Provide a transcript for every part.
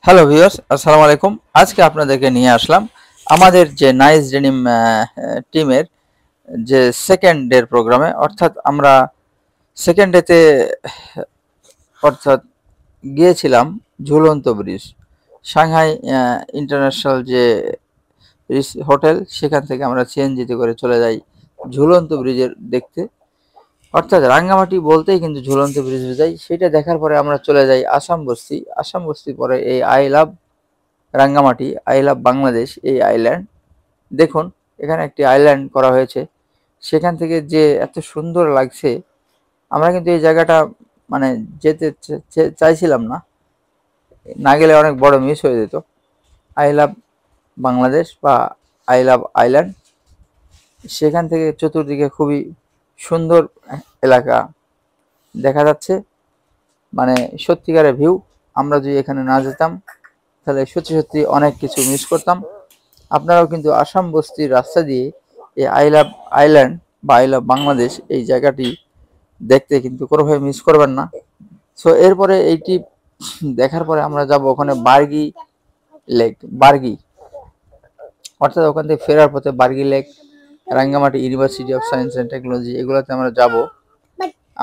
Hello viewers, আসসালামু আলাইকুম। আজকে আপনাদেরকে নিয়ে আসলাম আমাদের যে নাইস ডেনিম টিমের যে সেকেন্ড ডের প্রোগ্রামে। অর্থাৎ আমরা সেকেন্ড ডেতে অর্থাৎ গিয়েছিলাম ঝুলন্ত ব্রিজ, সাংহাই ইন্টারন্যাশনাল যে হোটেল, সেখান থেকে আমরা সিএনজিতে করে চলে যাই ঝুলন্ত ব্রিজের দেখতে। অর্থাৎ রাঙ্গামাটি বলতেই কিন্তু ঝুলন্ত ব্রিজ বোঝায়। সেটা দেখার পরে আমরা চলে যাই আসাম বস্তি। আসাম বস্তি পরে এই I love Rangamati, I love Bangladesh এই আইল্যান্ড। দেখুন, এখানে একটি আইল্যান্ড করা হয়েছে। সেখান থেকে যে এত সুন্দর লাগছে, আমরা কিন্তু এই জায়গাটা মানে যেতে চাইছিলাম না, না গেলে অনেক বড় মিস হয়ে যেত। আই লাভ বাংলাদেশ বা আই লাভ আইল্যান্ড, সেখান থেকে চতুর্দিকে খুবই সুন্দর এলাকা দেখা যাচ্ছে, মানে সত্যিকারের ভিউ। আমরা যদি এখানে না যেতাম তাহলে সত্যি সত্যি অনেক কিছু মিস করতাম। আপনারাও কিন্তু আসাম বস্তির রাস্তা দিয়ে এই আই লাভ আইল্যান্ড বা আই লাভ বাংলাদেশ এই জায়গাটি দেখতে কিন্তু কোনোভাবে মিস করবেন না। সো এরপরে এইটি দেখার পরে আমরা যাব ওখানে বার্গি লেক। বার্গি অর্থাৎ ওখান থেকে ফেরার পথে Bargi lake, Rangamati university of science and technology, এগুলোতে আমরা যাব।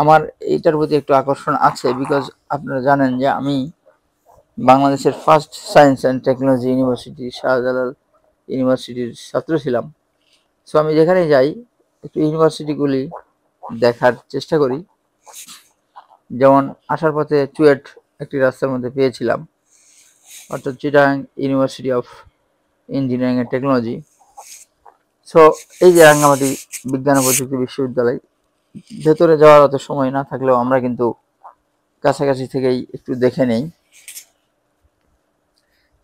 আমার এইটার প্রতি একটু আকর্ষণ আছে, বিকজ আপনারা জানেন যে আমি বাংলাদেশের first science and technology university Shahjalal ইউনিভার্সিটির ছাত্র ছিলাম। সো আমি যেখানেই যাই একটু ইউনিভার্সিটিগুলি দেখার চেষ্টা করি। যেমন আসার পথে চুয়েট একটি রাস্তার মধ্যে পেয়েছিলাম, অর্থাৎ Chittagong university of engineering and technology. So এই যে রাঙ্গামাটি বিজ্ঞান ও প্রযুক্তি বিশ্ববিদ্যালয়, ভেতরে যাওয়ার অত সময় না থাকলেও আমরা কিন্তু কাছাকাছি থেকেই একটু দেখে নেই।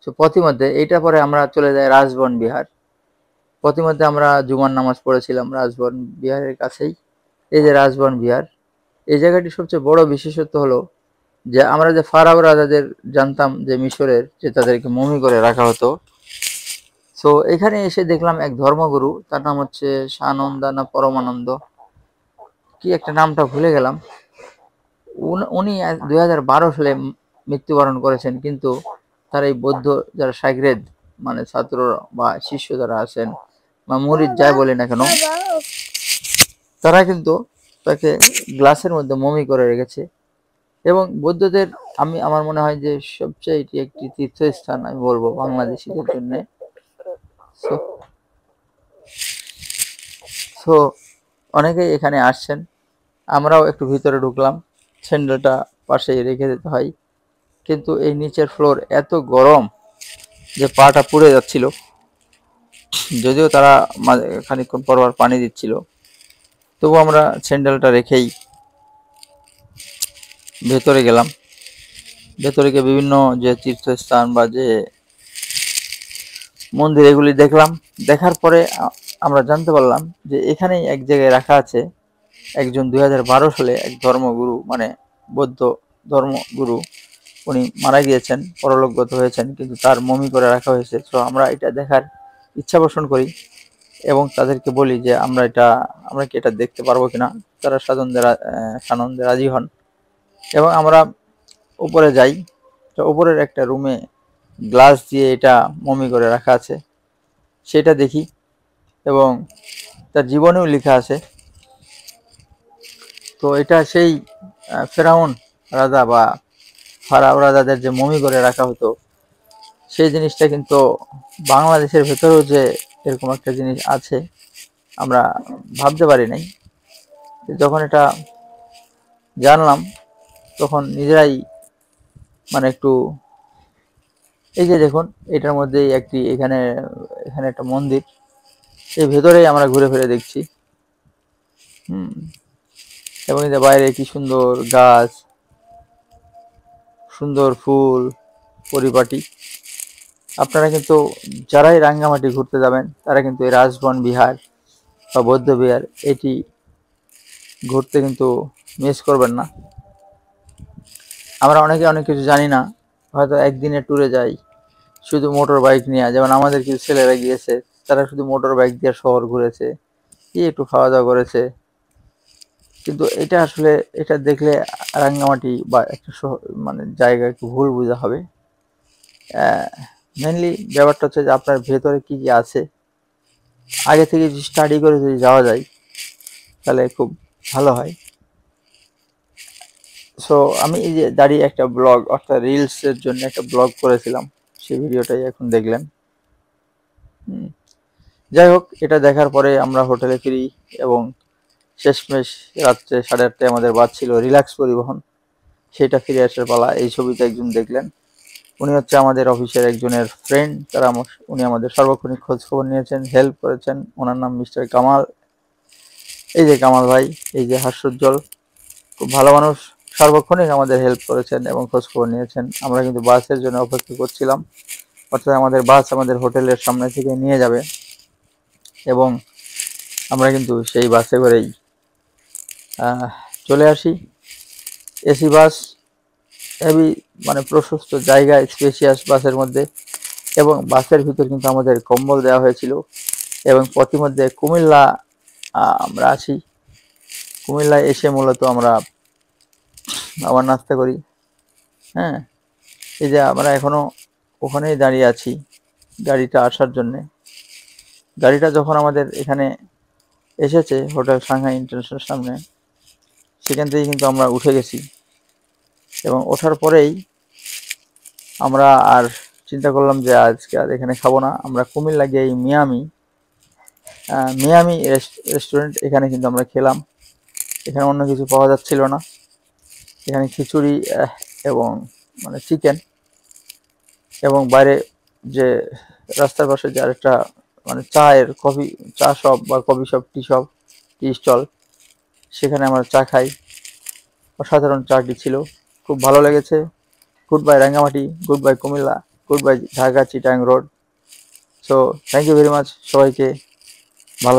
সো পথিমধ্যে এইটা পরে আমরা চলে যাই রাজবন বিহার। পথিমধ্যে আমরা জুমার নামাজ পড়েছিলাম রাজবন বিহারের কাছেই। এই যে রাজবন বিহার, এই জায়গাটির সবচেয়ে বড় বিশেষত্ব হলো যে আমরা যে ফারাও রাজাদের জানতাম যে মিশরের, যে তাদেরকে মমি করে রাখা হতো। সো এখানে এসে দেখলাম এক ধর্মগুরু, তার নাম হচ্ছে সানন্দা না পরমানন্দ, কি একটা নামটা ভুলে গেলাম। উনি 2012 সালে মৃত্যুবরণ করেছেন, কিন্তু তার এই বৌদ্ধ যারা শাগরেদ মানে ছাত্র বা শিষ্য যারা আছেন বা মুরিদ যাই বলি না কেন, তারা কিন্তু তাকে গ্লাসের মধ্যে মমি করে রেখেছে। এবং বৌদ্ধদের আমার মনে হয় যে সবচেয়ে এটি একটি তীর্থস্থান আমি বলবো বাংলাদেশিদের জন্য। সো সো অনেকেই এখানে আসছেন, আমরাও একটু ভিতরে ঢুকলাম। স্যান্ডেলটা পাশেই রেখে দিতে হয়, কিন্তু এই নিচের ফ্লোর এত গরম যে পাটা পুড়ে যাচ্ছিল। যদিও তারা খানিকক্ষণ পর পানি দিচ্ছিল, তবু আমরা স্যান্ডেলটা রেখেই ভেতরে গেলাম। ভেতরে গিয়ে বিভিন্ন যে তীর্থস্থান বা যে মন্দির এগুলি দেখলাম। দেখার পরে আমরা জানতে পারলাম যে এখানেই এক জায়গায় রাখা আছে একজন 2012 সালে এক ধর্মগুরু, মানে বৌদ্ধ ধর্মগুরু, উনি মারা গিয়েছেন, পরলোকগত হয়েছেন, কিন্তু তার মমি করে রাখা হয়েছে। তো আমরা এটা দেখার ইচ্ছা পোষণ করি এবং তাদেরকে বলি যে আমরা কি এটা দেখতে পারবো কিনা। তারা সানন্দে রাজি হন এবং আমরা উপরে যাই। তো উপরের একটা রুমে গ্লাস দিয়ে এটা মমি করে রাখা আছে, সেটা দেখি এবং তার জীবনেও লেখা আছে। তো এটা সেই ফেরাউন রাজা বা ফারাও রাজাদের যে মমি করে রাখা হতো, সেই জিনিসটা কিন্তু বাংলাদেশের ভেতরেও যে এরকম একটা জিনিস আছে আমরা ভাবতে পারি নাই। যখন এটা জানলাম তখন নিজেরাই মানে একটু, এই যে দেখুন এটার মধ্যে এখানে একটা মন্দির, এই ভেতরেই আমরা ঘুরে ফিরে দেখছি। এবং এই যে বাইরে কি সুন্দর গাছ, সুন্দর ফুল পরিপাটি। আপনারা কিন্তু যারাই রাঙ্গামাটি ঘুরতে যাবেন তারা কিন্তু এই রাজবন বিহার বা বৌদ্ধ বিহার এটি ঘুরতে কিন্তু মিস করবেন না। আমরা অনেকে অনেক কিছু জানি না, হয়তো একদিনের ট্যুরে যাই শুধু মোটর বাইক নিয়ে। যেমন আমাদের কিছু ছেলেরা গিয়েছে, তারা শুধু মোটর বাইক দিয়ে শহর ঘুরেছে, কি একটু খাওয়া দাওয়া করেছে। কিন্তু এটা আসলে দেখলে রাঙ্গামাটি বা একটা মানে জায়গা একটু ভুল বোঝা হবে। মেনলি ব্যাপারটা হচ্ছে যে আপনার ভেতরে কি কি আছে আগে থেকে যদি স্টাডি করে যদি যাওয়া যায় তাহলে খুব ভালো হয়। সো আমি এই যে দাঁড়িয়ে একটা ব্লগ অর্থাৎ রিলসের জন্য একটা ব্লগ করেছিলাম, সেই ভিডিওটাই এখন দেখলেন। যাই হোক, এটা দেখার পরে আমরা হোটেলে ফিরি এবং শেষমেশ রাত্রে 8:30টায় আমাদের বাস ছিল রিল্যাক্স পরিবহন, সেটা ফিরে আসার পালা। এই ছবিতে একজন দেখলেন, উনি হচ্ছে আমাদের অফিসের একজনের ফ্রেন্ড, উনি আমাদের সার্বক্ষণিক খোঁজ খবর নিয়েছেন, হেল্প করেছেন। ওনার নাম মিস্টার কামাল। এই যে কামাল ভাই, এই যে হাস্যোজ্জ্বল, খুব ভালো মানুষ, সার্বক্ষণিক আমাদের হেল্প করেছেন এবং খোঁজ খবর নিয়েছেন। আমরা কিন্তু বাসের জন্য অপেক্ষা করছিলাম, অর্থাৎ আমাদের বাস আমাদের হোটেলের সামনে থেকে নিয়ে যাবে এবং আমরা কিন্তু সেই বাসে করেই চলে আসি। এসি বাস, হেভি মানে প্রশস্ত জায়গায়, স্পেশিয়াস বাসের মধ্যে, এবং বাসের ভিতর কিন্তু আমাদের কম্বল দেওয়া হয়েছিল। এবং পথিমধ্যে কুমিল্লা আমরা আসি। কুমিল্লায় এসে মূলত আমরা আবার নাস্তা করি। হ্যাঁ, এই যে আমরা এখনো ওখানেই দাঁড়িয়ে আছি গাড়িটা আসার জন্যে। গাড়িটা যখন আমাদের এখানে এসেছে হোটেল সাংহাই ইন্টারন্যাশনাল সামনে, সেখান থেকে কিন্তু আমরা উঠে গেছি এবং ওঠার পরেই আমরা আর চিন্তা করলাম যে আজকে আর এখানে খাবো না। আমরা কুমিল্লা গিয়ে এই মিয়ামি রেস্টুরেন্ট, এখানে কিন্তু আমরা খেলাম। এখানে অন্য কিছু পাওয়া যাচ্ছিল না, এখানে খিচুড়ি এবং মানে চিকেন, এবং বাইরে যে রাস্তার পাশে যে আরেকটা মানে চা শপ বা কফি শপ, টি স্টল, সেখানে আমরা চা খাই। অসাধারণ চাটি ছিল, খুব ভালো লেগেছে। Good bye Rangamati, good bye Comilla, good bye Dhaka Chittagong road. So thank you very much সবাইকে, ভালো